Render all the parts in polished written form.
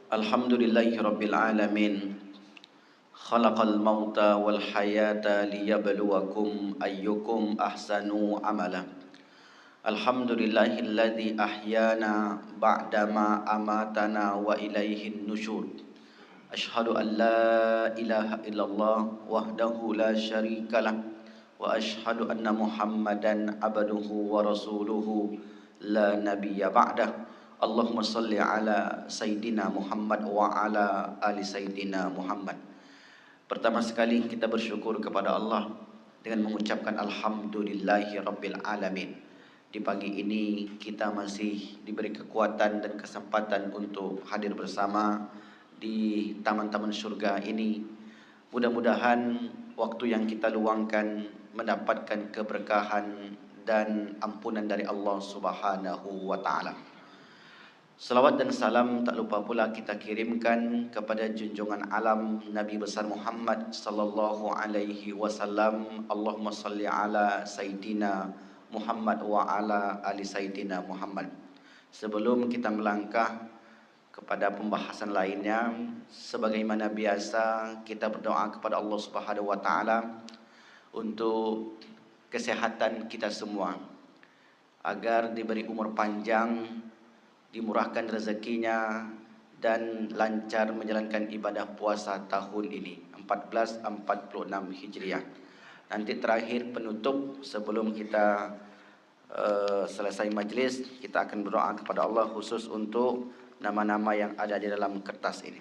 Alhamdulillahi Rabbil Alamin. Khalaqal mauta wal hayata liyabluwakum ayyukum ahsanu amala. Alhamdulillahilladzi ahyana ba'dama amatana wa ilaihin nusyur. Ashhadu an la ilaha illallah wahdahu la syarikalah wa ashhadu anna Muhammadan abduhu wa rasuluhu la nabiyya ba'dah. Allahumma salli ala Sayyidina Muhammad wa ala ali Sayyidina Muhammad. Pertama sekali kita bersyukur kepada Allah dengan mengucapkan Alhamdulillahi Rabbil Alamin. Di pagi ini kita masih diberi kekuatan dan kesempatan untuk hadir bersama di taman-taman surga ini. Mudah-mudahan waktu yang kita luangkan mendapatkan keberkahan dan ampunan dari Allah Subhanahu wa taala. Salawat dan salam tak lupa pula kita kirimkan kepada junjungan alam Nabi besar Muhammad sallallahu alaihi wasallam. Allahumma salli ala Sayyidina Muhammad wa ala ali Sayyidina Muhammad. Sebelum kita melangkah kepada pembahasan lainnya, sebagaimana biasa kita berdoa kepada Allah Subhanahu wa taala untuk kesehatan kita semua, agar diberi umur panjang, dimurahkan rezekinya, dan lancar menjalankan ibadah puasa tahun ini 1446 Hijriah. Nanti terakhir penutup sebelum kita selesai majlis, kita akan berdoa kepada Allah khusus untuk nama-nama yang ada di dalam kertas ini.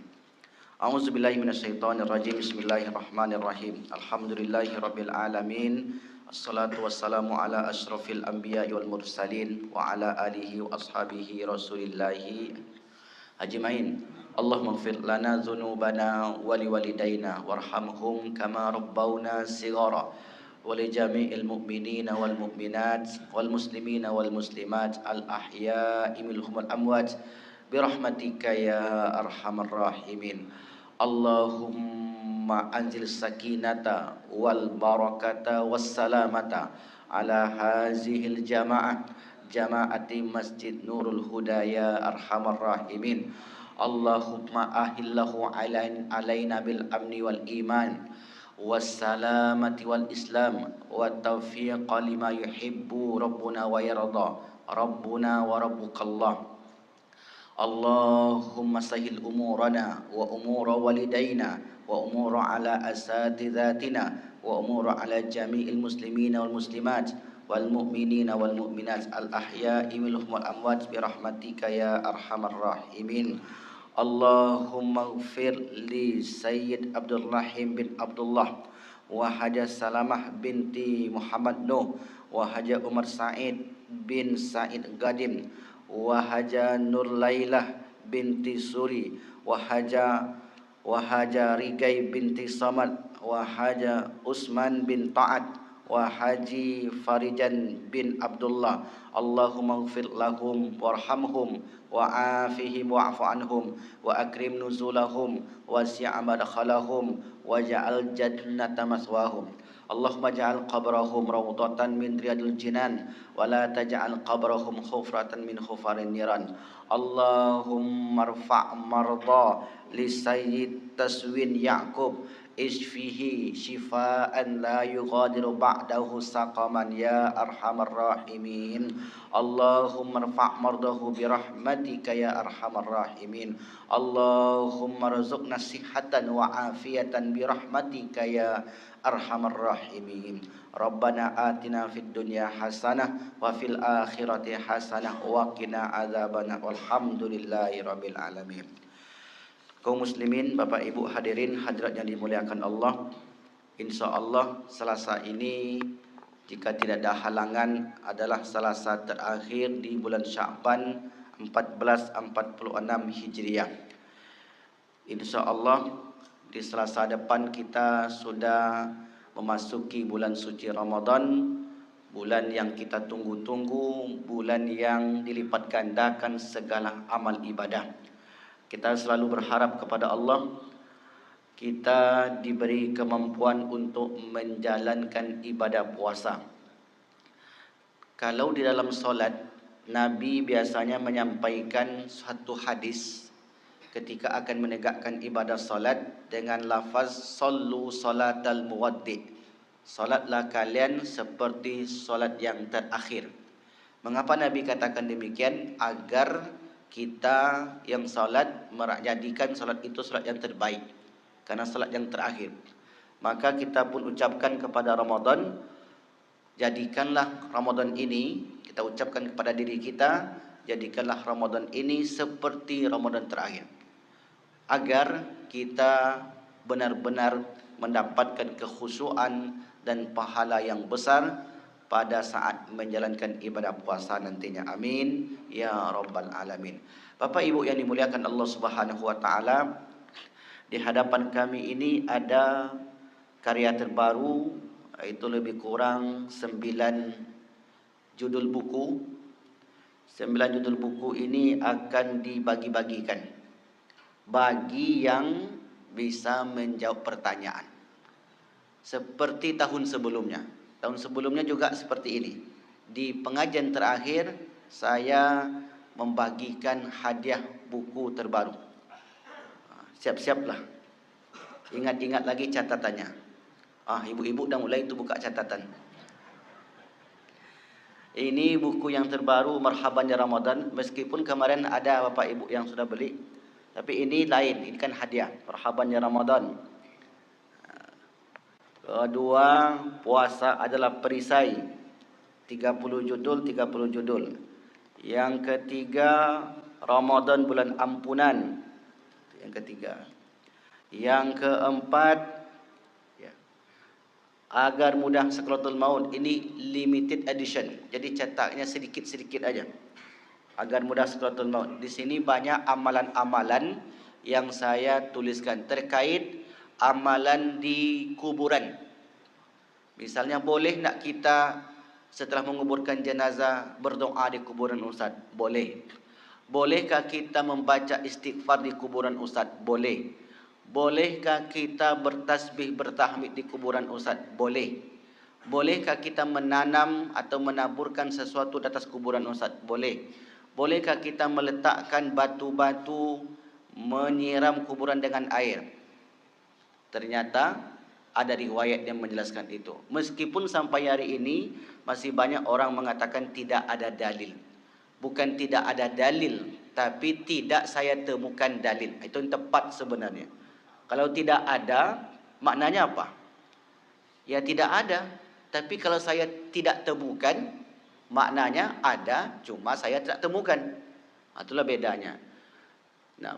A'udzubillahi minasyaitonirrajim. Bismillahirrahmanirrahim. Alhamdulillahirabbil alamin. Assalatu wassalamu ala asyrafil anbiya'i wal mursalin wa ala alihi wa ashabihi rasulillahi ajmain. Allahumma ighfir lana dhunubana wa liwalidayna warhamhum kama rabbawna shighara wa li jami'il mu'minina wal mu'minat wal muslimina wal muslimat al ahya'i minhum wal amwat birahmatika ya arhamar rahimin. Allahumma anzil sakinata wal barakata was salamata ala hazihil jama'ati masjid Nurul Huda ya arhamar rahimin. Allahumma ahillahu alaina bil amni wal iman was salamati wal islam wat taufiqa lima yuhibbu rabbuna wa yarda rabbuna wa rabbukallah. Allahumma sahil umurana wa umura walidayna wa umura ala asatidatina wa umura ala jami'il muslimina wal muslimat wal mu'minina wal mu'minat al ahya'i minhum wal amwat birahmatika ya arhamar rahimin. Allahumma ighfir li Sayyid Abdul Rahim bin Abdullah wa Haja Salamah binti Muhammad Nuh wa Haja Umar Said bin Said Gadim wa Haja Nur Lailah binti Suri wa Haja Rigai binti Samad wa Haja Usman bin Ta'ad wa Haji Farijan bin Abdullah. Allahumma ighfir lahum warhamhum wa afihim wa'fu anhum wa akrim nuzulahum wa si'a madkhalahum wa ja'al jannata maswahum. Allahumma ja'al qabrahum rawdatan min riyadil jinan wa la taj'al qabrahum khufratan min khufarin niran. Allahumma rfa' marda li Sayyid Taswin Ya'qub isfihi shifaan la yughadiru ba'dahu saqaman ya arhamar rahimin. Allahumma rfa' mardahu birahmatika ya arhamar rahimin. Allahumma rzuqna sihhatan wa afiyatan birahmatika ya arhamar rahimin. Rabbana atina fid dunya hasanah wa fil akhirati hasanah wa qina adzabannar. Walhamdulillahi rabbil alamin. Kaum muslimin, Bapak Ibu hadirin hadirat yang dimuliakan Allah, insyaallah Selasa ini jika tidak ada halangan adalah Selasa terakhir di bulan Sya'ban 1446 Hijriah. Insyaallah di Selasa depan kita sudah memasuki bulan suci Ramadan, bulan yang kita tunggu-tunggu, bulan yang dilipat gandakan segala amal ibadah. Kita selalu berharap kepada Allah kita diberi kemampuan untuk menjalankan ibadah puasa. Kalau di dalam solat, Nabi biasanya menyampaikan satu hadis ketika akan menegakkan ibadah solat dengan lafaz sallu salatal muwaddi'. Solatlah kalian seperti solat yang terakhir. Mengapa Nabi katakan demikian? Agar kita yang solat menjadikan solat itu solat yang terbaik, karena solat yang terakhir. Maka kita pun ucapkan kepada Ramadan, jadikanlah Ramadan ini, kita ucapkan kepada diri kita, jadikanlah Ramadan ini seperti Ramadan terakhir, agar kita benar-benar mendapatkan kekhusyuan dan pahala yang besar pada saat menjalankan ibadah puasa nantinya. Amin ya rabbal alamin. Bapak Ibu yang dimuliakan Allah Subhanahu wa taala, di hadapan kami ini ada karya terbaru, itu lebih kurang 9 judul buku. 9 judul buku ini akan dibagi-bagikan bagi yang bisa menjawab pertanyaan, seperti tahun sebelumnya. Tahun sebelumnya juga seperti ini. Di pengajian terakhir saya membagikan hadiah buku terbaru. Siap-siaplah. Ingat-ingat lagi catatannya. Ibu-ibu dah mulai itu buka catatan. Ini buku yang terbaru, Marhaban ya Ramadan. Meskipun kemarin ada Bapak Ibu yang sudah beli, tapi ini lain. Ini kan hadiah, Marhaban ya Ramadan. Kedua, puasa adalah perisai, 30 judul, 30 judul. Yang ketiga, Ramadan bulan ampunan. Yang ketiga. Yang keempat, agar mudah sakratul maut. Ini limited edition, jadi cetaknya sedikit-sedikit aja. Agar mudah sakratul maut. Di sini banyak amalan-amalan yang saya tuliskan terkait amalan di kuburan. Misalnya, boleh nak kita setelah menguburkan jenazah berdoa di kuburan Ustaz? Boleh. Bolehkah kita membaca istighfar di kuburan Ustaz? Boleh. Bolehkah kita bertasbih bertahmid di kuburan Ustaz? Boleh. Bolehkah kita menanam atau menaburkan sesuatu di atas kuburan Ustaz? Boleh. Bolehkah kita meletakkan batu-batu, menyiram kuburan dengan air? Ternyata ada riwayat yang menjelaskan itu. Meskipun sampai hari ini masih banyak orang mengatakan tidak ada dalil. Bukan tidak ada dalil, tapi tidak saya temukan dalil. Itu yang tepat sebenarnya. Kalau tidak ada, maknanya apa? Ya tidak ada. Tapi kalau saya tidak temukan, maknanya ada, cuma saya tidak temukan. Itulah bedanya. Nah,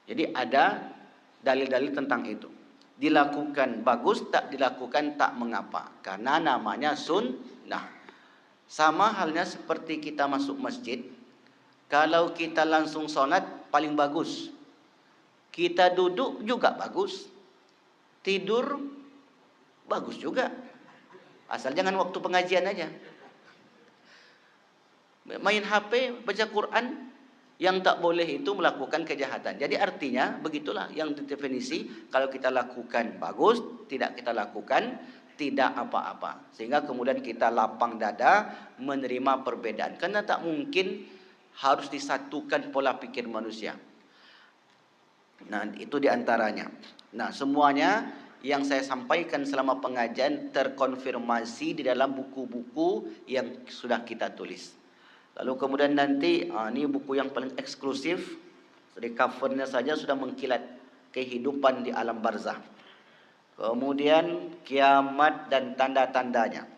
jadi ada dalil-dalil tentang itu. Dilakukan bagus, tak dilakukan tak mengapa, karena namanya sunnah. Sama halnya seperti kita masuk masjid. Kalau kita langsung solat paling bagus. Kita duduk juga bagus. Tidur bagus juga. Asal jangan waktu pengajian aja. Main HP, baca Quran, yang tak boleh itu melakukan kejahatan. Jadi artinya begitulah yang didefinisi. Kalau kita lakukan bagus, tidak kita lakukan tidak apa-apa. Sehingga kemudian kita lapang dada menerima perbedaan. Karena tak mungkin harus disatukan pola pikir manusia. Nah, itu diantaranya. Nah, semuanya yang saya sampaikan selama pengajian terkonfirmasi di dalam buku-buku yang sudah kita tulis. Lalu kemudian nanti, ini buku yang paling eksklusif. Dari covernya saja sudah mengkilat kehidupan di alam barzah. Kemudian kiamat dan tanda-tandanya.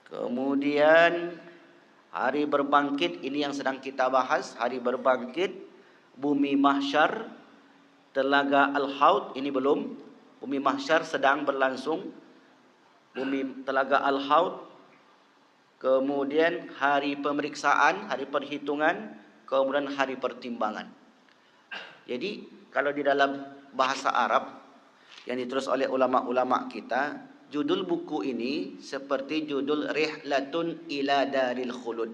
Kemudian hari berbangkit, ini yang sedang kita bahas. Hari berbangkit, bumi mahsyar, telaga Al-Haud, ini belum. Bumi mahsyar sedang berlangsung. Bumi telaga Al-Haud. Kemudian hari pemeriksaan, hari perhitungan, kemudian hari pertimbangan. Jadi kalau di dalam bahasa Arab yang ditulis oleh ulama-ulama kita, judul buku ini seperti judul Rihlatun ila Daril Khulud,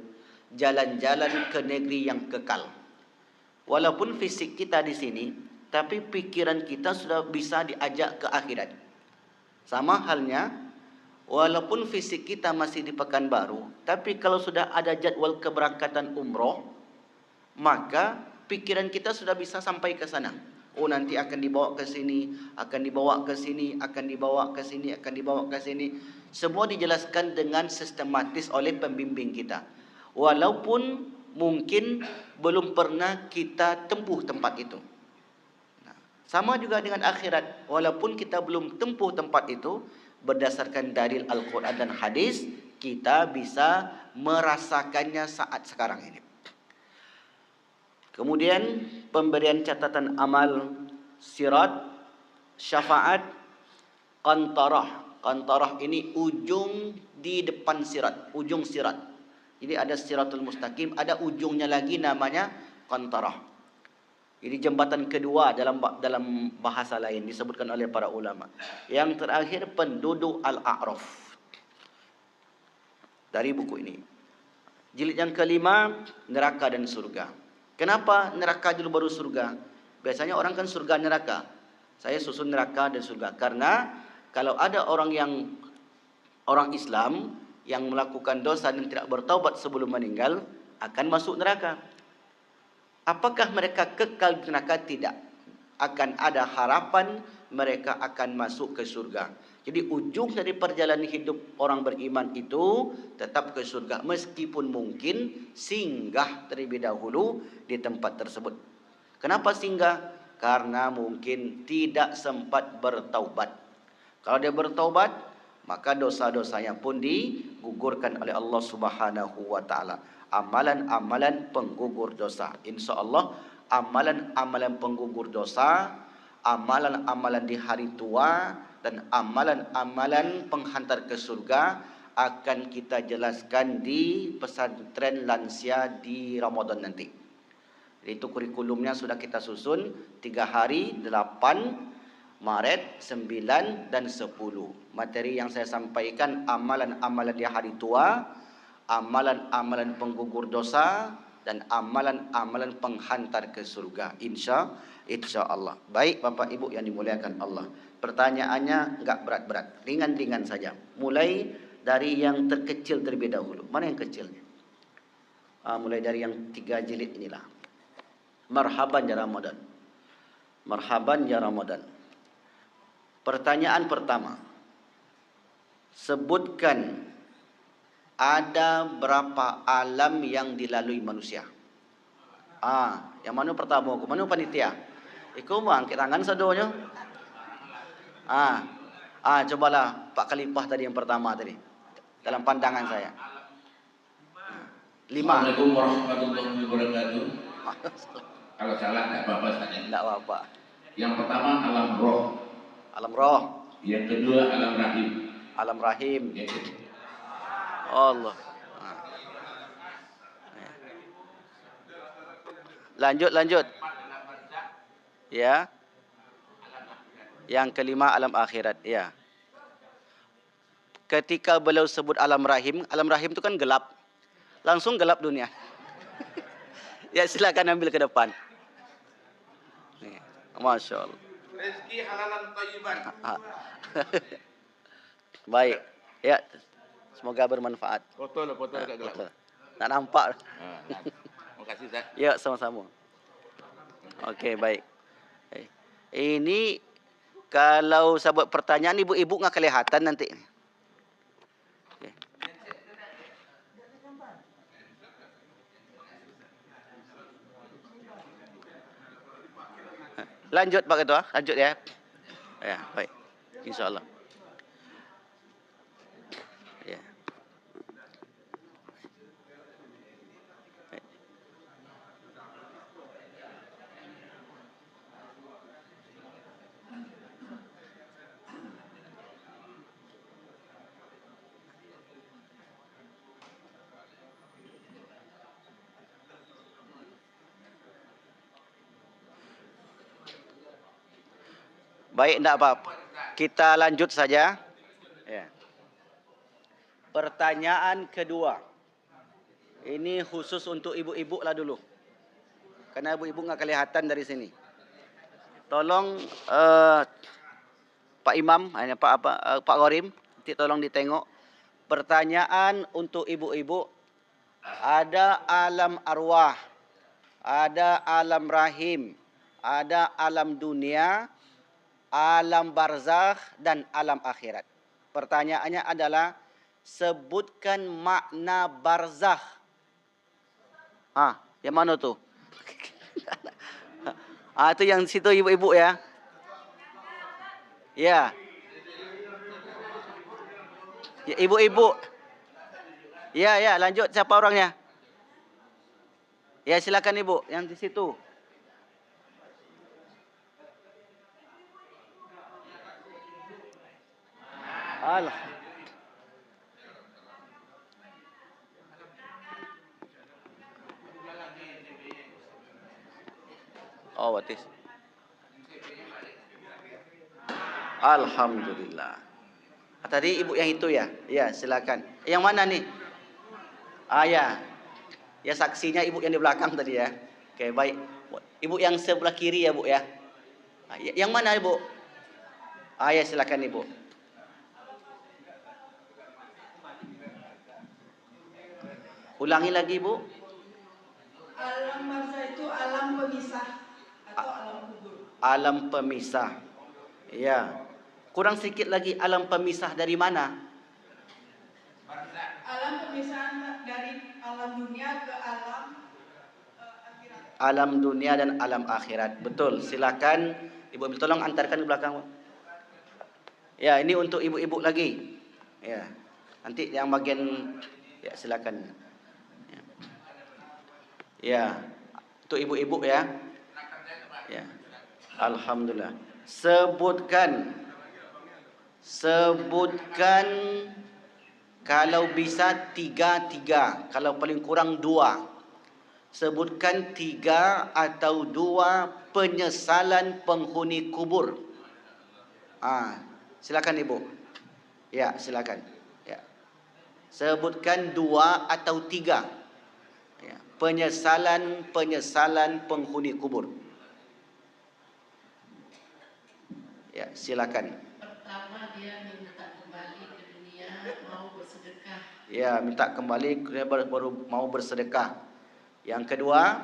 jalan-jalan ke negeri yang kekal. Walaupun fisik kita di sini, tapi pikiran kita sudah bisa diajak ke akhirat. Sama halnya, walaupun fisik kita masih di Pekanbaru, tapi kalau sudah ada jadwal keberangkatan umroh, maka pikiran kita sudah bisa sampai ke sana. Oh, nanti akan dibawa ke sini, akan dibawa ke sini, akan dibawa ke sini, akan dibawa ke sini. Semua dijelaskan dengan sistematis oleh pembimbing kita. Walaupun mungkin belum pernah kita tempuh tempat itu. Sama juga dengan akhirat. Walaupun kita belum tempuh tempat itu, berdasarkan dalil Al-Quran dan hadis, kita bisa merasakannya saat sekarang ini. Kemudian pemberian catatan amal, sirat, syafaat, qantarah. Qantarah ini ujung di depan sirat, ujung sirat. Jadi ada siratul mustaqim, ada ujungnya lagi namanya qantarah. Ini jembatan kedua dalam bahasa lain disebutkan oleh para ulama. Yang terakhir penduduk Al-A'raf. Dari buku ini. Jilid yang kelima, neraka dan surga. Kenapa neraka dulu baru surga? Biasanya orang kan surga neraka. Saya susun neraka dan surga. Karena kalau ada orang Islam yang melakukan dosa dan tidak bertaubat sebelum meninggal, akan masuk neraka. Apakah mereka kekal di neraka? Tidak. Akan ada harapan mereka akan masuk ke surga. Jadi ujung dari perjalanan hidup orang beriman itu tetap ke surga. Meskipun mungkin singgah terlebih dahulu di tempat tersebut. Kenapa singgah? Karena mungkin tidak sempat bertaubat. Kalau dia bertaubat, maka dosa-dosanya pun digugurkan oleh Allah Subhanahu wa taala. Amalan-amalan penggugur dosa. Insya-Allah amalan-amalan penggugur dosa, amalan-amalan di hari tua, dan amalan-amalan penghantar ke surga akan kita jelaskan di pesantren lansia di Ramadan nanti. Itu kurikulumnya sudah kita susun 3 hari, 8 Maret, 9 dan 10. Materi yang saya sampaikan amalan-amalan di hari tua, amalan-amalan penggugur dosa, dan amalan-amalan penghantar ke surga. Insya Allah. Baik Bapak Ibu yang dimuliakan Allah. Pertanyaannya enggak berat-berat, ringan-ringan saja. Mulai dari yang terkecil terlebih dahulu. Mana yang kecilnya? Mulai dari yang 3 jilid inilah. Marhaban ya Ramadan. Marhaban ya Ramadan. Pertanyaan pertama. Sebutkan ada berapa alam yang dilalui manusia? Yang mana pertama? Mana panitia? Iku angkat tangan sadonya. Cobalah Pak Khalifah tadi yang pertama tadi. Dalam pandangan saya. 5. Assalamualaikum warahmatullahi wabarakatuh. Kalau salah tidak apa-apa saja. Tidak apa-apa. Yang pertama alam roh. Alam roh. Yang kedua alam rahim. Alam rahim. Gitu. Allah. Lanjut. Ya. Yang kelima alam akhirat. Ya. Ketika beliau sebut alam rahim itu kan gelap. Langsung gelap dunia. Ya silakan ambil ke depan. Masya Allah. Rezeki halalan thayyiban. Baik. Ya. Semoga bermanfaat. Foto agak gelap. Tak nampak. Terima kasih Ustaz. Ya, sama-sama. Okey, baik. Ini kalau saya buat pertanyaan ibu-ibu enggak kelihatan nanti. Okay. Lanjut Pak Ketua, lanjut ya. Ya, baik. Insya-Allah. Ya. Baik, tidak apa-apa. Kita lanjut saja. Ya. Pertanyaan kedua. Ini khusus untuk ibu-ibu lah dulu. Karena ibu-ibu nggak kelihatan dari sini. Tolong Pak Imam, Pak Ghorim, tolong ditengok. Pertanyaan untuk ibu-ibu. Ada alam arwah. ada alam rahim, ada alam dunia, alam barzakh dan alam akhirat. Pertanyaannya adalah sebutkan makna barzakh. Yang mana tu? Itu yang situ ibu-ibu ya. Ya. Ya, ibu-ibu. Ya, lanjut, siapa orangnya? Ya, silakan ibu yang di situ. Alah. Oh, batis. Alhamdulillah. Tadi ibu yang itu ya? Ya, silakan. Yang mana nih? Ya. Ya, saksinya ibu yang di belakang tadi ya. Oke, baik. Ibu yang sebelah kiri ya, Bu ya. Yang mana, Ibu? Ya, silakan Ibu. Ulangi lagi, Bu. Alam barzakh itu alam pemisah atau alam kubur. Alam pemisah. Ya. Kurang sedikit lagi, alam pemisah dari mana? Alam pemisah dari alam dunia ke alam akhirat. Alam dunia dan alam akhirat. Betul. Silakan Ibu, tolong antarkan ke belakang. Ya, ini untuk ibu-ibu lagi. Ya. Nanti yang bagian ya, silakan. Ya. Untuk ibu-ibu ya. Ya. Alhamdulillah. Sebutkan kalau bisa 3, kalau paling kurang 2. Sebutkan 3 atau 2 penyesalan penghuni kubur. Silakan Ibu. Ya, silakan. Ya. Sebutkan 2 atau 3. Ya. Penyesalan penghuni kubur. Ya, silakan. Pertama, dia minta kembali ke dunia, mau bersedekah. Ya, minta kembali baru mau bersedekah. Yang kedua,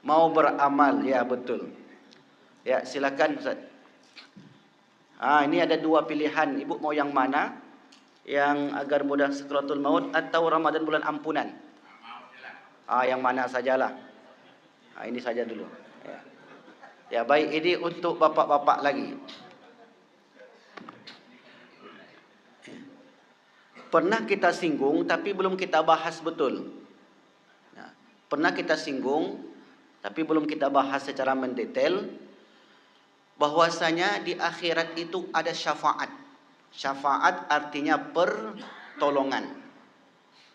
mau beramal. Ya, betul. Ya, silakan Ustaz. Ini ada 2 pilihan. Ibu mau yang mana? Yang agar mudah sakratul maut atau Ramadan bulan ampunan? Yang mana sajalah. Ini saja dulu. Ya, baik, ini untuk bapak-bapak lagi. Pernah kita singgung tapi belum kita bahas betul. Pernah kita singgung tapi belum kita bahas secara mendetail bahwasanya di akhirat itu ada syafaat. Syafaat artinya pertolongan.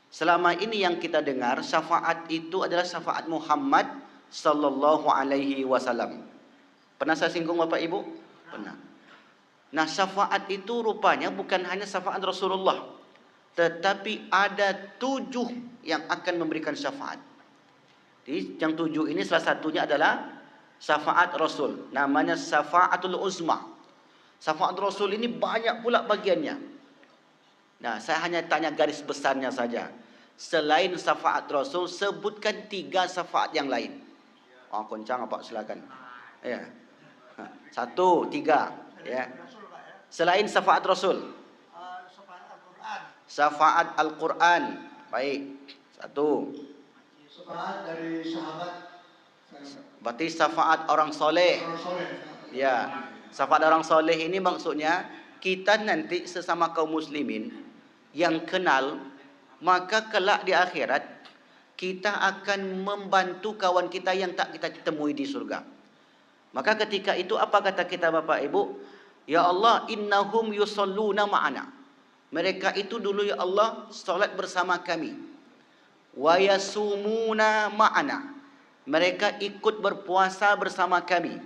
Selama ini yang kita dengar syafaat itu adalah syafaat Muhammad sallallahu alaihi wasallam. Pernah saya singgung Bapak Ibu? Pernah. Nah, syafaat itu rupanya bukan hanya syafaat Rasulullah, tetapi ada 7 yang akan memberikan syafaat. Jadi yang 7 ini salah satunya adalah syafaat Rasul. Namanya syafaatul uzma. Syafaat Rasul ini banyak pula bagiannya. Nah, saya hanya tanya garis besarnya saja. Selain syafaat Rasul, sebutkan 3 syafaat yang lain. Koncang apa, silakan. Ya. 1, 3. Ya. Selain syafaat Rasul. Syafaat Al-Quran. Baik. 1. Syafaat dari sahabat. Berarti syafaat orang soleh. Ya. Syafaat orang soleh ini maksudnya kita nanti sesama kaum muslimin yang kenal, maka kelak di akhirat kita akan membantu kawan kita yang tak kita temui di surga. Maka ketika itu apa kata kita Bapak Ibu? Ya Allah, innahum yusalluna ma'ana. Mereka itu dulu ya Allah salat bersama kami. Wa yasumuna ma'ana. Mereka ikut berpuasa bersama kami.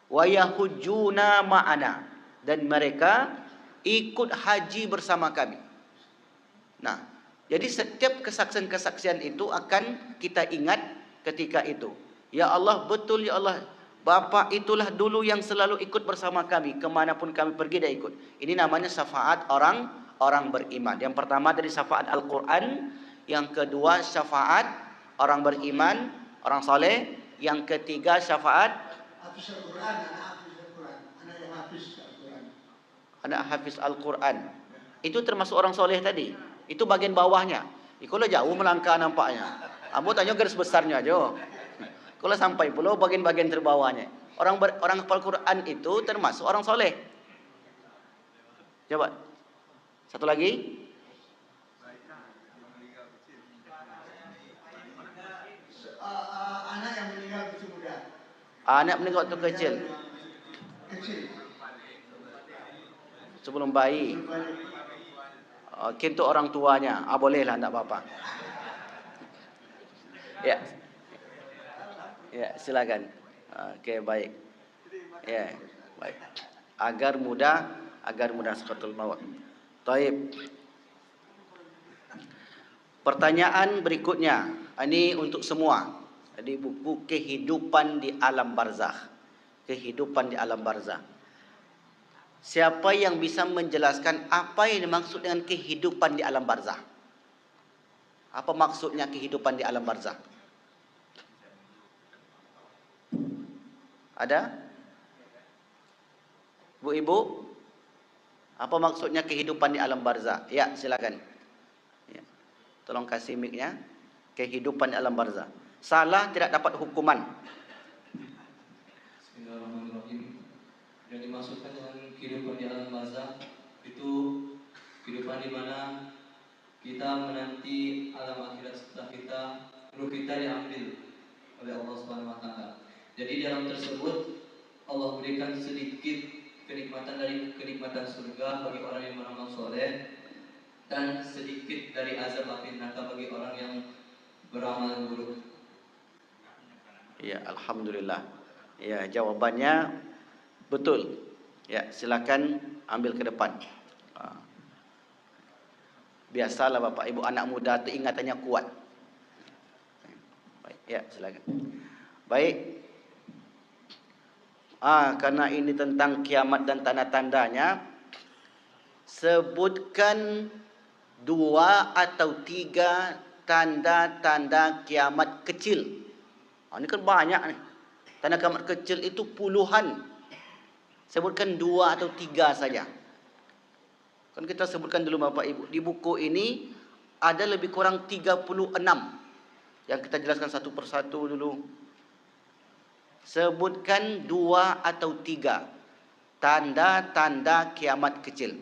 Wa yahujjuna ma'ana. Dan mereka ikut haji bersama kami. Nah, jadi setiap kesaksian-kesaksian itu akan kita ingat ketika itu. Ya Allah, betul ya Allah, Bapak itulah dulu yang selalu ikut bersama kami. Kemanapun kami pergi dia ikut. Ini namanya syafaat orang beriman. Yang pertama tadi syafaat Al-Quran, yang kedua syafaat orang beriman, orang soleh, yang ketiga syafaat Hafiz Al-Quran, anak Hafiz Al-Quran, anak yang Hafiz Al-Quran. anak hafiz Al-Quran. Itu termasuk orang soleh tadi. Itu bagian bawahnya. Kalau jauh melangkah nampaknya. Ambo tanya garis besarnya aja. Kalau sampai pula bagian-bagian terbawahnya. Orang hafal Quran itu termasuk orang soleh. Coba. Satu lagi. Anak yang meninggal kecil muda. Anak meninggal waktu kecil. Kecil. Sebelum bayi. Untuk orang tuanya. Bolehlah, tak apa-apa. Ya. Ya, silakan. Okey, baik. Ya, baik. Agar mudah sakatul maut. Taib. Pertanyaan berikutnya. Ini untuk semua. Di buku Kehidupan di Alam Barzakh. Kehidupan di Alam Barzakh. Siapa yang bisa menjelaskan apa yang dimaksud dengan kehidupan di alam barzakh? Apa maksudnya kehidupan di alam barzakh? Ada? Bu Ibu? Apa maksudnya kehidupan di alam barzakh? Ya, silakan. Ya. Tolong kasih mic-nya. Kehidupan di alam barzakh. Salah tidak dapat hukuman. Bismillahirrahmanirrahim. Yang dimaksudkan dengan kehidupan di alam barzakh itu kehidupan di mana kita menanti alam akhirat setelah ruh kita diambil oleh Allah Subhanahu wa taala. Jadi di alam tersebut Allah berikan sedikit kenikmatan dari kenikmatan surga bagi orang yang beramal soleh dan sedikit dari azab api neraka bagi orang yang beramal buruk. Ya, alhamdulillah. Ya, jawabannya betul. Ya, silakan ambil ke depan. Biasalah Bapak Ibu anak muda itu ingatannya kuat. Baik, ya, silakan. Baik. Karena ini tentang kiamat dan tanda-tandanya, sebutkan 2 atau 3 tanda-tanda kiamat kecil. Ini kan banyak nih. Tanda kiamat kecil itu puluhan. Sebutkan 2 atau 3 saja. Kan kita sebutkan dulu Bapak Ibu. Di buku ini ada lebih kurang 36. Yang kita jelaskan satu persatu dulu. Sebutkan 2 atau 3 tanda-tanda kiamat kecil.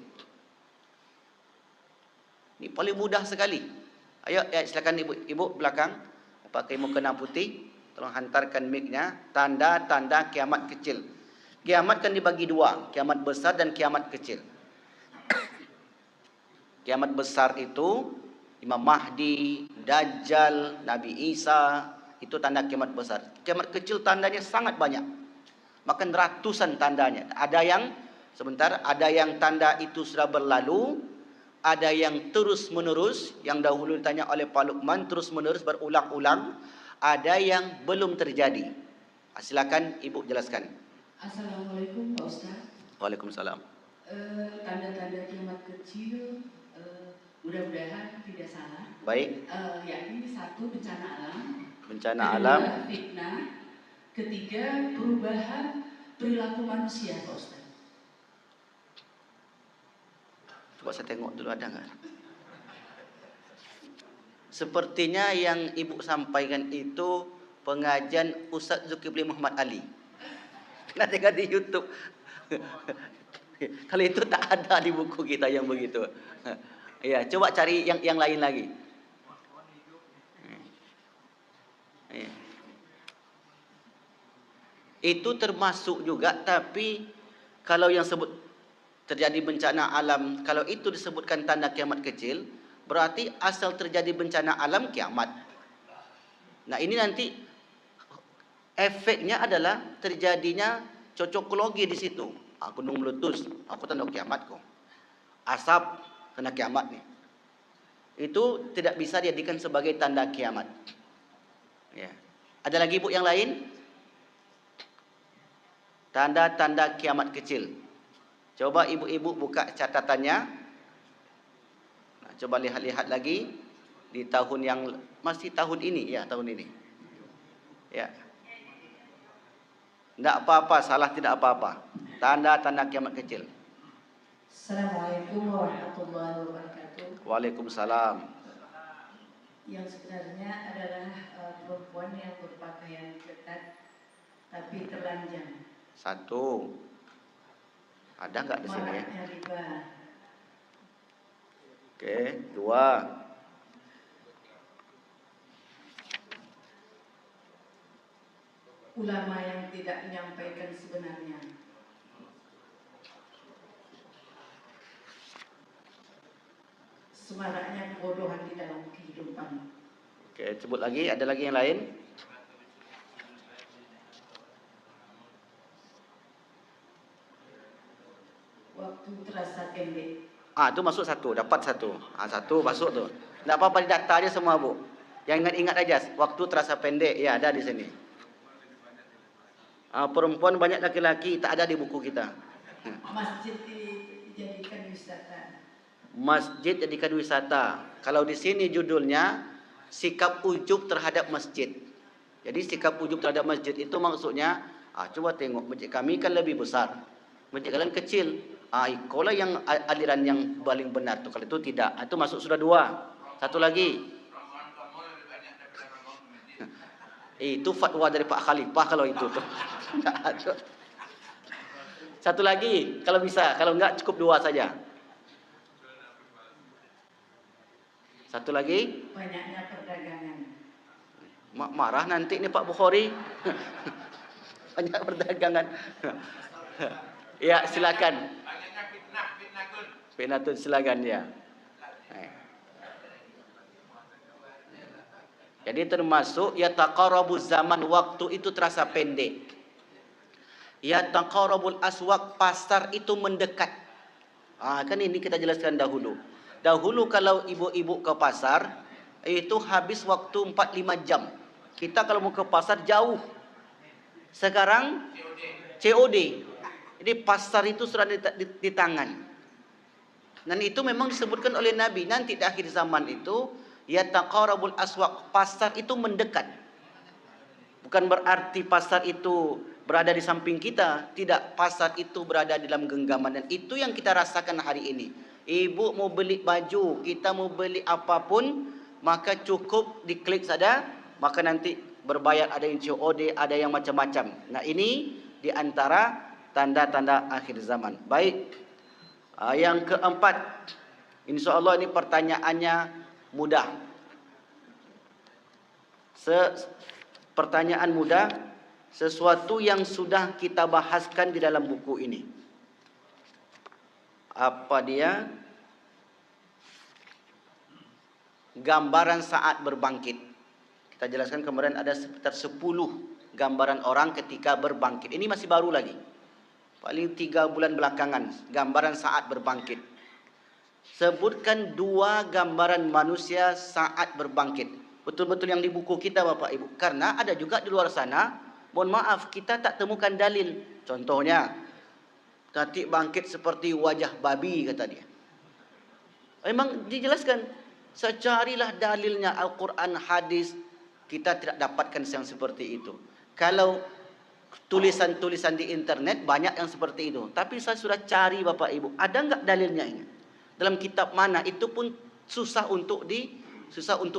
Ini paling mudah sekali. Ayo, ya, silakan ibu belakang. Pakai mukena putih. Tolong hantarkan mic-nya. Tanda-tanda kiamat kecil. Kiamat kan dibagi 2. Kiamat besar dan kiamat kecil. Kiamat besar itu Imam Mahdi, Dajjal, Nabi Isa. Itu tanda kiamat besar. Kiamat kecil tandanya sangat banyak. Makan ratusan tandanya. Ada yang tanda itu sudah berlalu. Ada yang terus menerus. Yang dahulu ditanya oleh Pak Luqman. Terus menerus berulang-ulang. Ada yang belum terjadi. Silakan Ibu jelaskan. Assalamualaikum Pak Ustaz. Waalaikumsalam. Tanda-tanda kiamat kecil, mudah-mudahan tidak salah. Baik. Yakni 1 bencana alam. Bencana kedua, alam. Fitnah. 3 perubahan perilaku manusia Pak Ustaz. Coba saya tengok dulu ada nggak? Sepertinya yang Ibu sampaikan itu pengajian Ustaz Zulkifli Muhammad Ali. Pernah tengok di YouTube. Kalau itu tak ada di buku kita yang begitu. Ya, coba cari yang lain lagi. Ya. Itu termasuk juga, tapi kalau yang sebut terjadi bencana alam, kalau itu disebutkan tanda kiamat kecil, berarti asal terjadi bencana alam kiamat. Nah, ini nanti efeknya adalah terjadinya cocokologi di situ. Gunung meletus, aku tanda kiamat kok. Asap, tanda kiamat nih. Itu tidak bisa dijadikan sebagai tanda kiamat. Ya. Ada lagi Bu yang lain? Tanda-tanda kiamat kecil. Coba ibu-ibu buka catatannya. Coba lihat-lihat lagi di tahun yang masih tahun ini, ya tahun ini. Ya. Tidak apa-apa, salah tidak apa-apa. Tanda-tanda kiamat kecil. Assalamualaikum warahmatullahi wabarakatuh. Waalaikumsalam. Yang sebenarnya adalah perempuan yang berpakaian ketat tapi telanjang. Satu. Ada nggak di sini ya? Maraknya riba. Oke, dua. Ulama yang tidak menyampaikan sebenarnya. Semaraknya kebodohan di dalam kehidupan. Oke, sebut lagi. Ada lagi yang lain? Waktu terasa pendek. Itu masuk satu, dapat satu. Satu masuk tuh. Tidak apa-apa, di data aja semua, Bu. Yang ingat-ingat aja, waktu terasa pendek, ya ada di sini. Perempuan banyak laki-laki, tak ada di buku kita. Masjid dijadikan wisata. Masjid jadikan wisata. Kalau di sini judulnya sikap ujub terhadap masjid. Jadi sikap ujub terhadap masjid itu maksudnya, coba tengok masjid kami kan lebih besar, masjid kalian kecil. Ikolah yang aliran yang paling benar tuh. Kalau itu tidak, itu masuk sudah dua. Satu lagi. Itu fatwa dari Pak Khalifah kalau itu tuh. Satu lagi kalau bisa, kalau enggak cukup dua saja. Satu lagi. Banyaknya perdagangan. Marah nanti nih Pak Bukhari. Banyak perdagangan. Ya silakan. Banyaknya fitnah. Fitnatun silakan ya. Jadi termasuk ya taqarrabuz zaman, waktu itu terasa pendek. Ya taqarrabul aswaq, pasar itu mendekat. Kan ini kita jelaskan dahulu. Dahulu kalau ibu-ibu ke pasar itu habis waktu 4-5 jam. Kita kalau mau ke pasar jauh. Sekarang COD. Jadi pasar itu sudah di tangan. Dan itu memang disebutkan oleh Nabi, nanti di akhir zaman itu ya taqarrabul aswaq, pasar itu mendekat. Bukan berarti pasar itu berada di samping kita, tidak, pasar itu berada di dalam genggaman, dan itu yang kita rasakan hari ini. Ibu mau beli baju, kita mau beli apapun, maka cukup diklik saja, maka nanti berbayar, ada yang COD, ada yang macam-macam. Nah, ini di antara tanda-tanda akhir zaman. Baik. Yang keempat, insyaallah ini pertanyaannya mudah. Pertanyaan mudah, sesuatu yang sudah kita bahaskan di dalam buku ini. Apa dia? Gambaran saat berbangkit. Kita jelaskan kemarin ada sekitar 10 gambaran orang ketika berbangkit. Ini masih baru lagi. Paling 3 bulan belakangan, gambaran saat berbangkit. Sebutkan 2 gambaran manusia saat berbangkit. Betul-betul yang di buku kita Bapak Ibu. Karena ada juga di luar sana, mohon maaf, kita tak temukan dalil. Contohnya, nanti bangkit seperti wajah babi, kata dia. Memang dijelaskan, secarilah dalilnya Al-Quran, hadis, kita tidak dapatkan yang seperti itu. Kalau tulisan-tulisan di internet banyak yang seperti itu. Tapi saya sudah cari Bapak Ibu, ada enggak dalilnya ini? Dalam kitab mana? Itu pun susah untuk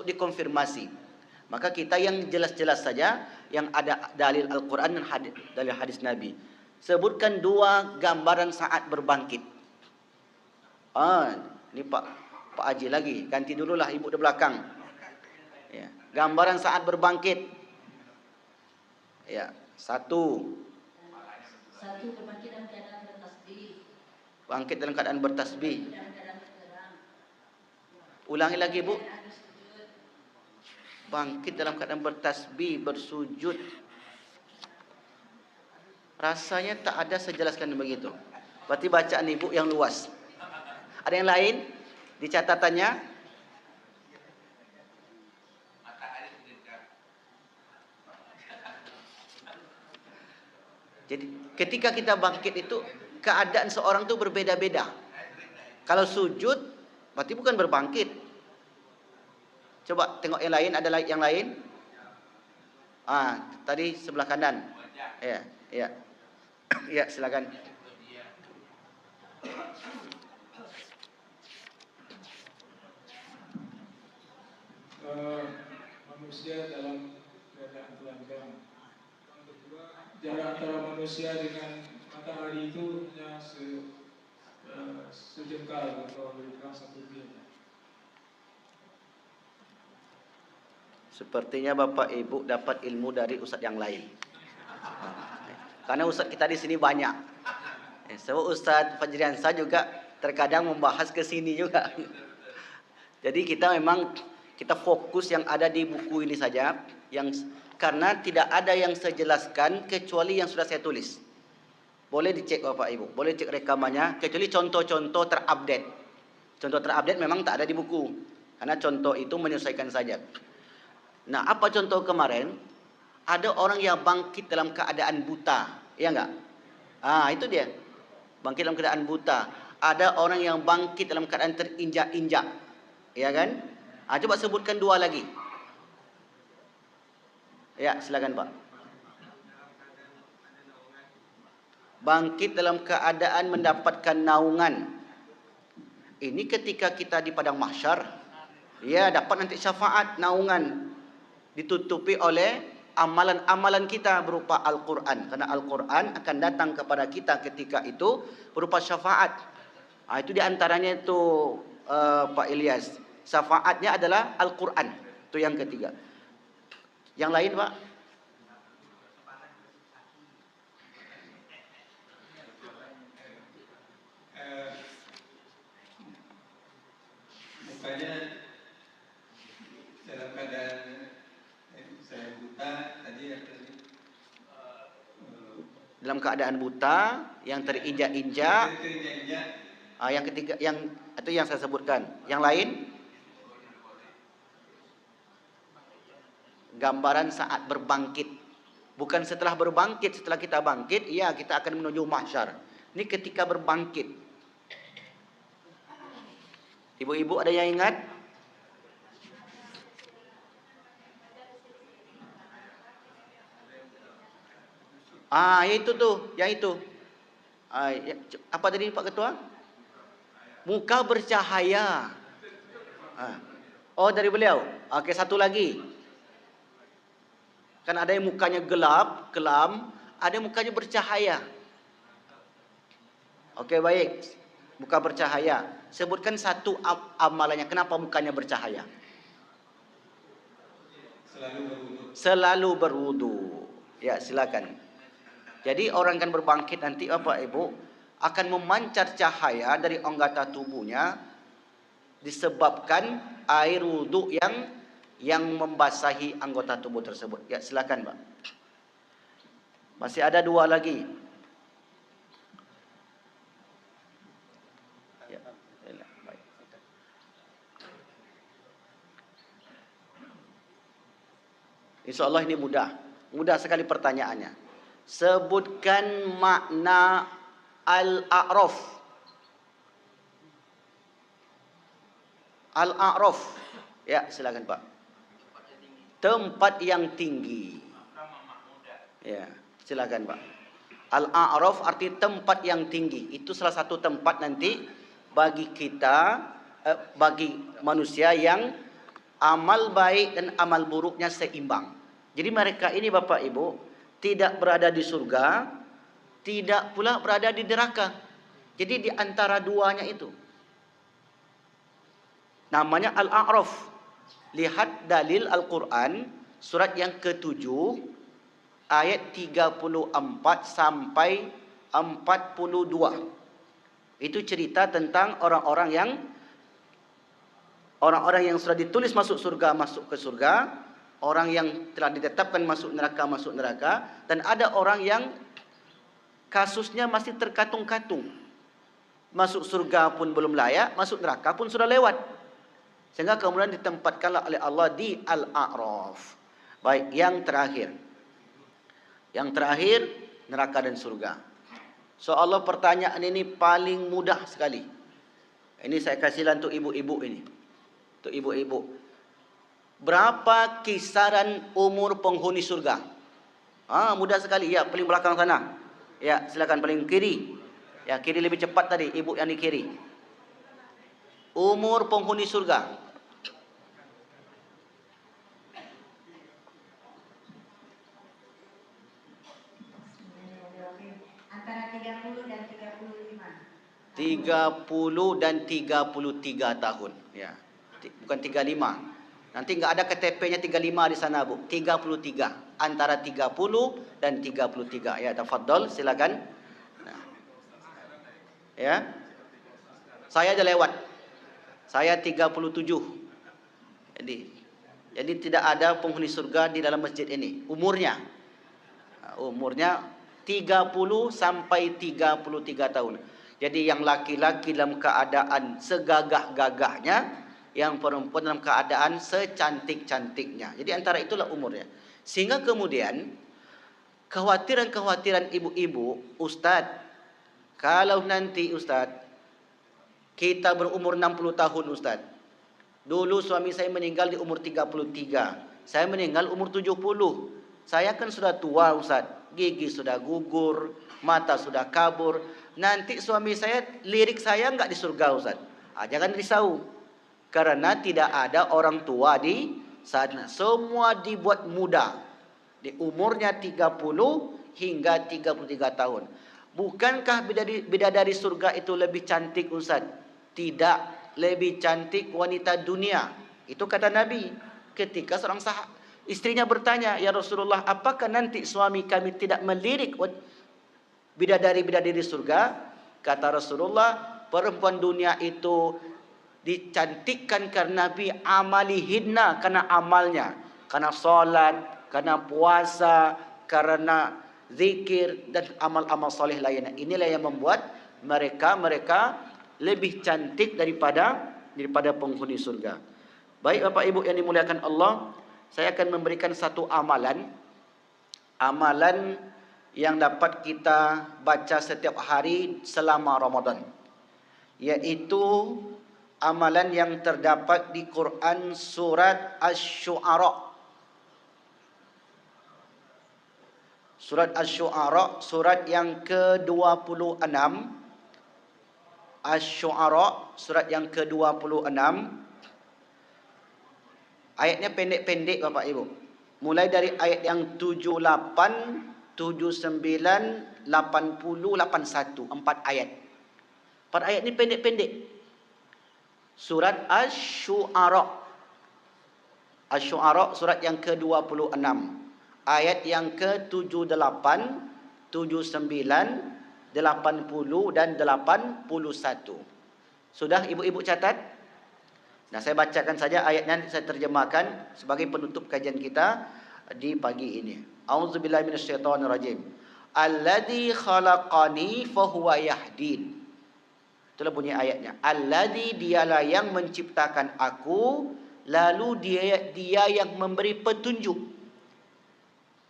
dikonfirmasi. Maka kita yang jelas-jelas saja, yang ada dalil Al-Quran dan dalil hadis Nabi. Sebutkan 2 gambaran saat berbangkit. Ini Pak Haji lagi, ganti dululah ibu di belakang. Ya, gambaran saat berbangkit. Ya, 1. Berbangkit dalam keadaan bertasbih. Bangkit dalam keadaan bertasbih. Ulangi lagi Bu. Bangkit dalam keadaan bertasbih, bersujud. Rasanya tak ada sejelaskan begitu. Berarti bacaan ibu yang luas. Ada yang lain di catatannya? Jadi ketika kita bangkit itu keadaan seorang itu berbeda-beda. Kalau sujud Berarti bukan berbangkit. Coba tengok yang lain, ada yang lain? Tadi sebelah kanan. Ya, ya. Ya, silakan. Manusia dalam keadaan telanjang. Jarak antara manusia dengan matahari itu hanya sejengkal atau lebih kurang 1 mil. Sepertinya Bapak Ibu dapat ilmu dari ustaz yang lain. Karena ustaz kita di sini banyak. So Ustaz Fajriansa juga terkadang membahas ke sini juga. Jadi kita fokus yang ada di buku ini saja, karena tidak ada yang saya jelaskan kecuali yang sudah saya tulis. Boleh dicek Bapak Ibu, boleh cek rekamannya, kecuali contoh-contoh terupdate. Contoh terupdate memang tak ada di buku, karena contoh itu menyesuaikan saja. Nah, apa contoh kemarin? Ada orang yang bangkit dalam keadaan buta, ya enggak? Itu dia. Bangkit dalam keadaan buta. Ada orang yang bangkit dalam keadaan terinjak-injak, ya kan? Coba sebutkan 2 lagi. Ya, silakan Pak. Bangkit dalam keadaan mendapatkan naungan. Ini ketika kita di padang mahsyar, ya dapat nanti syafaat, naungan. Ditutupi oleh amalan-amalan kita berupa Al-Quran. Karena Al-Quran akan datang kepada kita ketika itu berupa syafaat. Itu diantaranya itu Pak Ilyas. Syafaatnya adalah Al-Quran. Itu yang ketiga. Yang lain Pak? Mukanya dalam keadaan saya buta tadi Dalam keadaan buta, yang terinjak-injak. Yang ketiga, itu yang saya sebutkan. Yang lain? Gambaran saat berbangkit. Bukan setelah berbangkit, setelah kita bangkit, ya kita akan menuju mahsyar. Ini ketika berbangkit. Ibu-ibu ada yang ingat? Itu tuh, yang itu. Apa tadi Pak Ketua? Muka bercahaya. Dari beliau. Oke, satu lagi. Kan ada yang mukanya gelap, kelam, ada yang mukanya bercahaya. Oke, baik. Muka bercahaya. Sebutkan satu amalannya. Kenapa mukanya bercahaya? Selalu berwudu. Ya, silakan. Jadi orang kan berbangkit nanti Bapak Ibu akan memancar cahaya dari anggota tubuhnya disebabkan air wudu yang membasahi anggota tubuh tersebut. Ya, silakan, Pak. Masih ada 2 lagi. Ya, baik. Insyaallah ini mudah sekali pertanyaannya. Sebutkan makna Al-A'raf. Al-A'raf. Ya, silakan Pak. Tempat yang tinggi. Ya, silakan Pak. Al-A'raf arti tempat yang tinggi. Itu salah satu tempat nanti bagi kita, bagi manusia yang amal baik dan amal buruknya seimbang. Jadi mereka ini Bapak Ibu tidak berada di surga, tidak pula berada di neraka. Jadi di antara duanya itu. Namanya Al-A'raf. Lihat dalil Al-Quran surat yang ke-7 ayat 34 sampai 42. Itu cerita tentang orang-orang yang sudah ditulis masuk ke surga. Orang yang telah ditetapkan masuk neraka, dan ada orang yang kasusnya masih terkatung-katung. Masuk surga pun belum layak, masuk neraka pun sudah lewat. Sehingga kemudian ditempatkanlah oleh Allah di Al-A'raf. Baik, yang terakhir. Yang terakhir, neraka dan surga. Soal pertanyaan ini paling mudah sekali. Ini saya kasihlah untuk ibu-ibu ini. Untuk ibu-ibu. Berapa kisaran umur penghuni surga? Mudah sekali. Ya, paling belakang sana. Ya, silakan paling kiri. Ya, kiri lebih cepat tadi, ibu yang di kiri. Umur penghuni surga. Antara 30 dan 35. 30 dan 33 tahun. Ya. Bukan 35. Nanti enggak ada KTP-nya 35 di sana, Bu. 33. Antara 30 dan 33. Ya, tafadhol, silakan. Nah. Ya. Saya aja lewat. Saya 37. Jadi tidak ada penghuni surga di dalam masjid ini. Umurnya 30 sampai 33 tahun. Jadi yang laki-laki dalam keadaan segagah-gagahnya, yang perempuan dalam keadaan secantik-cantiknya. Jadi antara itulah umurnya. Sehingga kemudian kekhawatiran-kekhawatiran ibu-ibu, Ustaz, kalau nanti Ustaz kita berumur 60 tahun Ustaz. Dulu suami saya meninggal di umur 33. Saya meninggal umur 70. Saya kan sudah tua Ustaz. Gigi sudah gugur, mata sudah kabur. Nanti suami saya, lirik saya enggak di surga Ustaz. Jangan risau. Karena tidak ada orang tua di sana. Semua dibuat muda. Di umurnya 30 hingga 33 tahun. Bukankah bidadari surga itu lebih cantik Ustaz? Tidak, lebih cantik wanita dunia. Itu kata Nabi. Ketika seorang istrinya bertanya, "Ya Rasulullah, apakah nanti suami kami tidak melirik bidadari-bidadari surga?" Kata Rasulullah, perempuan dunia itu dicantikkan karena Nabi amalihinna, karena amalnya, karena salat, karena puasa, karena zikir dan amal-amal soleh lainnya. Inilah yang membuat mereka lebih cantik daripada penghuni surga. Baik Bapak Ibu yang dimuliakan Allah, saya akan memberikan satu amalan yang dapat kita baca setiap hari selama Ramadan, yaitu amalan yang terdapat di Quran surat Asy-Syu'ara. Surat Asy-Syu'ara, surat yang ke-26. Asy-Syu'ara, surat yang ke-26. Ayatnya pendek-pendek Bapak Ibu. Mulai dari ayat yang 78, 79, 80, 81. 4 ayat. 4 ayat ini pendek-pendek. Surat Asy-Syu'ara. Asy-Syu'ara surat yang ke-26. Ayat yang ke-78, 79, 80 dan 81. Sudah ibu-ibu catat? Nah, saya bacakan saja ayatnya, saya terjemahkan sebagai penutup kajian kita di pagi ini. A'udzubillahi minasyaitonirrajim. Alladzi khalaqani fahuwa yahdin. Itulah bunyi ayatnya. Alladzi, dialah yang menciptakan aku, lalu dia yang memberi petunjuk.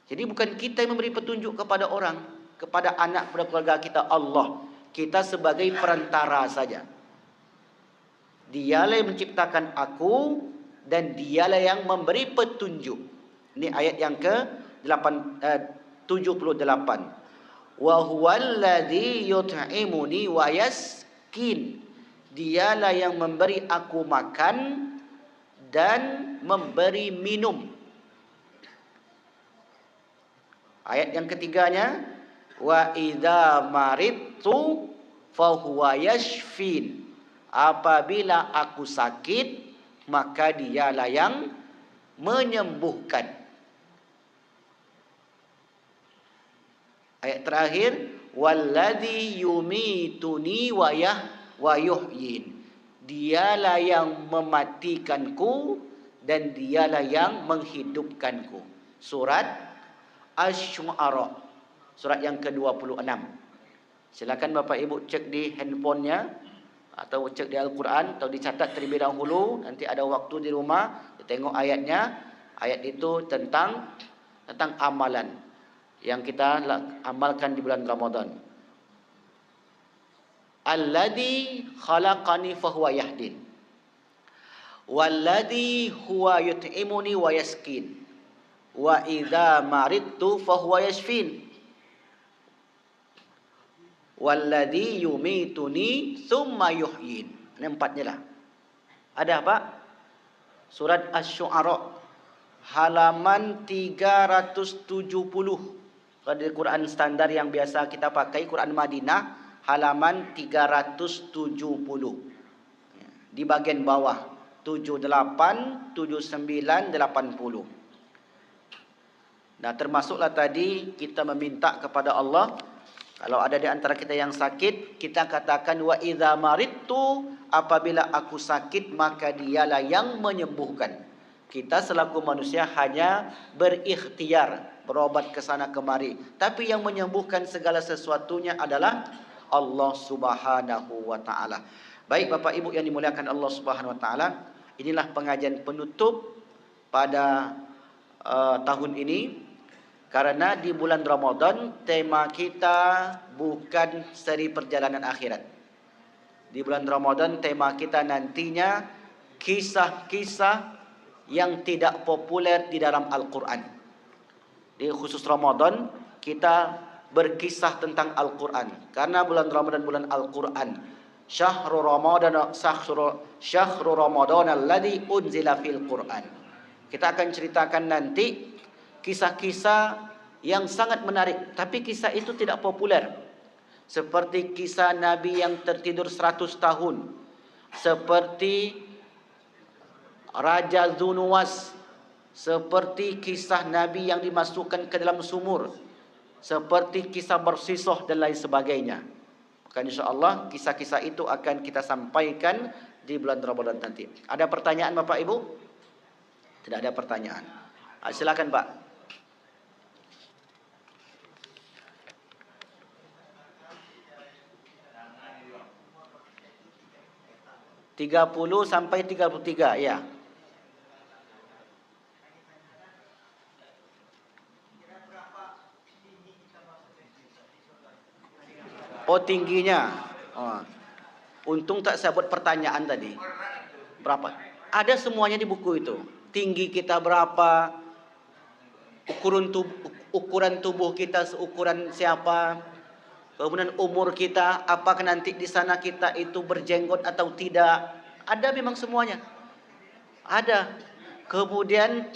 Jadi bukan kita yang memberi petunjuk kepada orang, kepada anak, kepada keluarga kita, Allah. Kita sebagai perantara saja. Dialah yang menciptakan aku dan dialah yang memberi petunjuk. Ini ayat yang ke-78. Wa huwallazi yut'imuni wa yaskin. Dialah yang memberi aku makan dan memberi minum. Ayat yang ketiganya, wa idza maridtu fa huwa yashfin. Apabila aku sakit, maka dialah yang menyembuhkan. Ayat terakhir, walladzi yumituni wa yuhyin. Dialah yang mematikanku dan dialah yang menghidupkanku. Surat Asy-Syu'ara, surat yang ke-26. Silakan Bapak Ibu cek di handphonenya atau cek di Al-Quran atau dicatat terlebih dahulu. Nanti ada waktu di rumah, tengok ayatnya. Ayat itu tentang amalan yang kita amalkan di bulan Ramadan. Alladzi khalaqani fahuwa yahdin. Walladzi huwa yut'imuni wa yaskin. Wa idza maridtu fahuwa yashfin. Walladzi yumituni tsumma yuhyin. Ini empatnya lah. Ada apa? Surat Asy-Syu'ara halaman 370. Kalau di Quran standar yang biasa kita pakai, Quran Madinah, halaman 370. Di bagian bawah 78, 79, 80. Nah, termasuklah tadi kita meminta kepada Allah, kalau ada di antara kita yang sakit, kita katakan wa idza maridtu, apabila aku sakit maka dialah yang menyembuhkan. Kita selaku manusia hanya berikhtiar, berobat ke sana kemari. Tapi yang menyembuhkan segala sesuatunya adalah Allah Subhanahu wa taala. Baik Bapak Ibu yang dimuliakan Allah Subhanahu wa taala, inilah pengajian penutup pada tahun ini. Karena di bulan Ramadan tema kita bukan seri perjalanan akhirat. Di bulan Ramadan tema kita nantinya kisah-kisah yang tidak populer di dalam Al-Quran. Di khusus Ramadan kita berkisah tentang Al-Quran. Karena bulan Ramadan bulan Al-Quran. Syahrul Ramadan alladzi unzila fil Quran. Kita akan ceritakan nanti kisah-kisah yang sangat menarik, tapi kisah itu tidak populer. Seperti kisah Nabi yang tertidur 100 tahun, seperti Raja Zunuwas, seperti kisah Nabi yang dimasukkan ke dalam sumur, seperti kisah Barsisoh dan lain sebagainya. Maka insyaAllah kisah-kisah itu akan kita sampaikan di bulan Ramadan nanti. Ada pertanyaan Bapak Ibu? Tidak ada pertanyaan. Silakan Pak. (30 sampai 33) ya. Oh tingginya. Oh. Untung tak saya buat pertanyaan tadi. Berapa? Ada semuanya di buku itu. Tinggi kita berapa? Ukuran tubuh kita seukuran siapa? Kemudian umur kita, apakah nanti di sana kita itu berjenggot atau tidak? Ada memang semuanya. Ada. Kemudian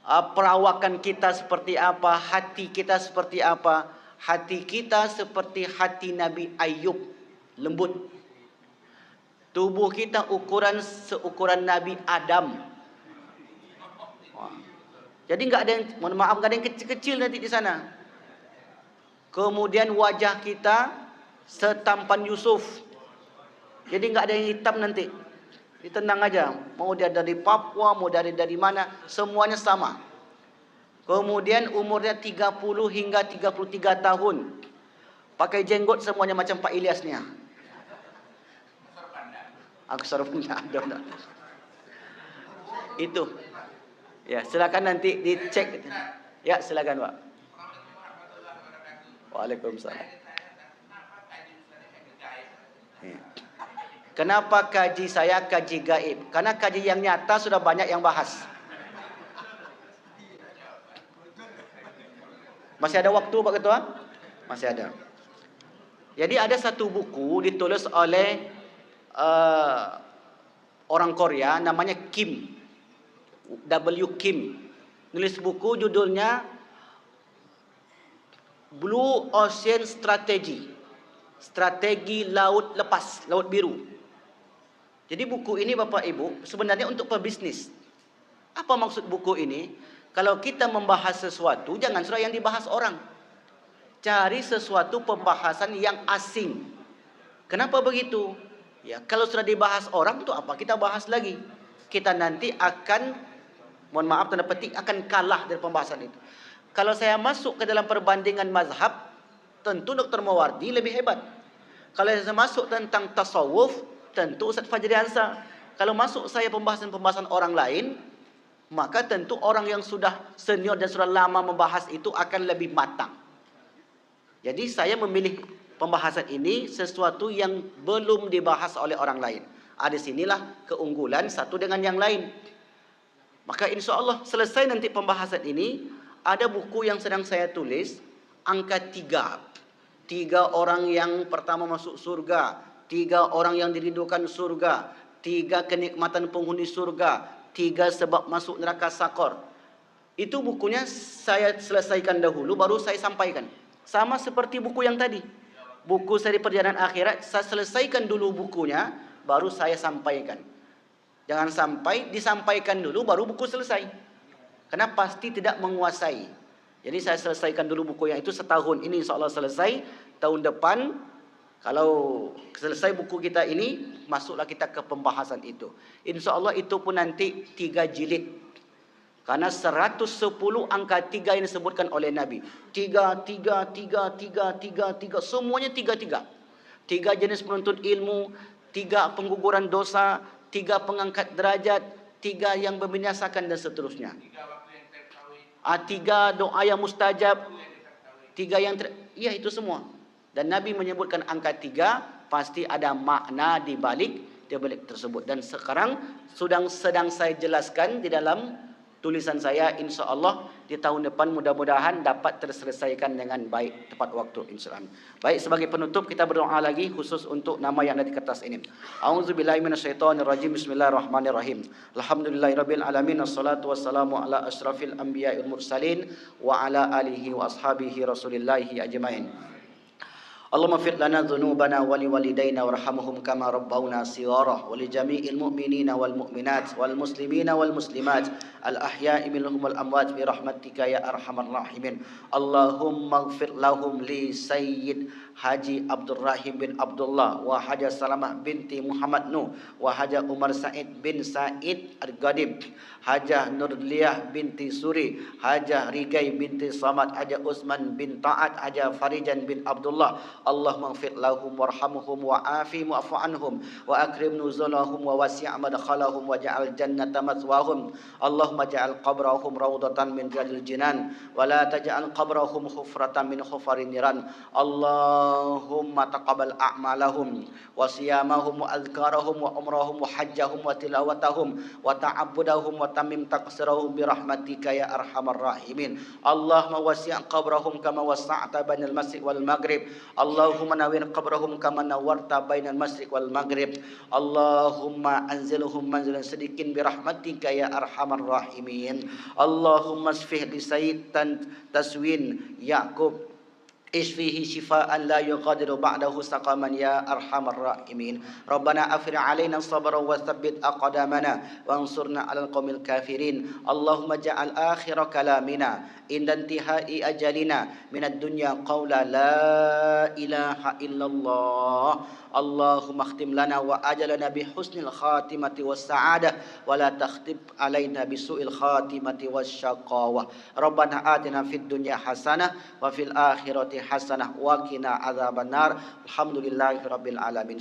perawakan kita seperti apa? Hati kita seperti apa? Hati kita seperti hati Nabi Ayub, lembut. Tubuh kita seukuran Nabi Adam. Wah. Jadi nggak ada yang, mohon maaf, nggak ada yang kecil-kecil nanti di sana. Kemudian wajah kita setampan Yusuf. Jadi nggak ada yang hitam nanti. Tenang aja. Mau dia dari Papua, mau dari mana, semuanya sama. Kemudian umurnya 30 hingga 33 tahun. Pakai jenggot semuanya macam Pak Ilyas nih. Aku sorbannya ada. Itu. Ya, silakan nanti dicek. Ya, silakan, Pak. Waalaikumsalam. Kenapa kaji saya kaji gaib? Karena kaji yang nyata sudah banyak yang bahas. Masih ada waktu Pak Ketua? Masih ada. Jadi ada satu buku ditulis oleh orang Korea namanya Kim. W. Kim. Nulis buku judulnya Blue Ocean Strategy. Strategi laut lepas, laut biru. Jadi buku ini Bapak Ibu sebenarnya untuk pebisnis. Apa maksud buku ini? Kalau kita membahas sesuatu, jangan surah yang dibahas orang. Cari sesuatu pembahasan yang asing. Kenapa begitu? Ya, kalau sudah dibahas orang, itu apa kita bahas lagi? Kita nanti akan, mohon maaf tanda petik, akan kalah dari pembahasan itu. Kalau saya masuk ke dalam perbandingan mazhab, tentu Dr. Mawardi lebih hebat. Kalau saya masuk tentang tasawuf, tentu Ustaz Fajri Ansar. Kalau masuk saya pembahasan-pembahasan orang lain, maka tentu orang yang sudah senior dan sudah lama membahas itu akan lebih matang. Jadi saya memilih pembahasan ini sesuatu yang belum dibahas oleh orang lain. Di sinilah keunggulan satu dengan yang lain. Maka insya-Allah selesai nanti pembahasan ini, ada buku yang sedang saya tulis, angka 3. 3 orang yang pertama masuk surga, 3 orang yang dirindukan surga, 3 kenikmatan penghuni surga, 3 sebab masuk neraka sakor. Itu bukunya saya selesaikan dahulu, baru saya sampaikan. Sama seperti buku yang tadi. Buku seri perjalanan akhirat, saya selesaikan dulu bukunya, baru saya sampaikan. Jangan sampai disampaikan dulu, baru buku selesai. Karena pasti tidak menguasai. Jadi saya selesaikan dulu buku yang itu setahun. Ini insya Allah selesai. Tahun depan, kalau selesai buku kita ini, masuklah kita ke pembahasan itu. Insya Allah itu pun nanti 3 jilid. Karena 110 angka 3 yang disebutkan oleh Nabi. 3, semuanya 3. 3 jenis penuntut ilmu, 3 pengguguran dosa, 3 pengangkat derajat, 3 yang membinasakan dan seterusnya. 3 doa yang mustajab, 3 yang ya itu semua. Dan Nabi menyebutkan angka 3, pasti ada makna di balik tersebut. Dan sekarang sedang saya jelaskan di dalam tulisan saya, insya Allah di tahun depan mudah-mudahan dapat terselesaikan dengan baik tepat waktu insya Allah. Baik, sebagai penutup kita berdoa lagi khusus untuk nama yang ada di kertas ini. A'udzubillahi minasyaitonirrajim. Bismillahirrahmanirrahim. Alhamdulillahirabbil alamin, wassalatu wassalamu ala asyrafil anbiya'i wal mursalin wa ala alihi wa ashabihi rasulillahi ajmain. Allahumma fir lana dhunubana wa liwalidayna warhamhum kama rabbawna shighara wa li jami'il mu'minina wal mu'minat wal muslimina wal muslimat al ahya'i minhum wal amwat bi rahmatika ya arhamar rahimin. Allahumma ighfir lahum li Sayyid Haji Abdul Rahim bin Abdullah wa Haja Salamah binti Muhammad Nuh wa Haja Umar Said bin Said Al-Gadib, Haja Nurliyah binti Suri, Haja Rigai binti Samad, Haja Usman bin Ta'at, Haja Farijan bin Abdullah. Allahumma ighfir lahum warhamhum wa afihim wa'fu anhum wa akrim nuzulahum wa wasi' madkhalahum wa ja'al jannata mathwahum. Allahumma ja'al qabrahum rawdatan min riyadil jinan wa la taj'al qabrahum hufratan min hufarin niran. Allahumma taqabbal a'malahum wa siyamahum wa adhkarahum wa umrahum wa hajjahum wa tilawatahum wa ta'abbudahum wa tamim taqsirahum bi rahmatika ya arhamar rahimin. Allahumma wasi' qabrahum kama wasa'ta bainal masjid wal maghrib. Allahumma nawwir qabrahum kama nawwarta bainal masjid wal maghrib. Allahumma anzilhum manzilan sidiqin bi rahmatika ya arhamar rahimin. Allahumma asfih li Sayyid Taswin Yaqub isfihi shifaan la yughadiru ba'dahu saqaman ya arhamar rahimin. Rabbana afrigh alaina sabran wa tsabbit aqdamana wansurna 'alal qaumil kafirin. Allahumma ja'al akhira kalamina inda intihai ajalina minad dunya qawla la ilaha illallah. Allahumma khtim lana wa ajalana bi husnil khatimati was sa'adah wa la takhtib alaina bi su'il khatimati was syaqawah. Rabbana atina fid dunya hasanah wa fil akhirati hasanah wa qina adzabannar. Alhamdulillahirabbil alamin.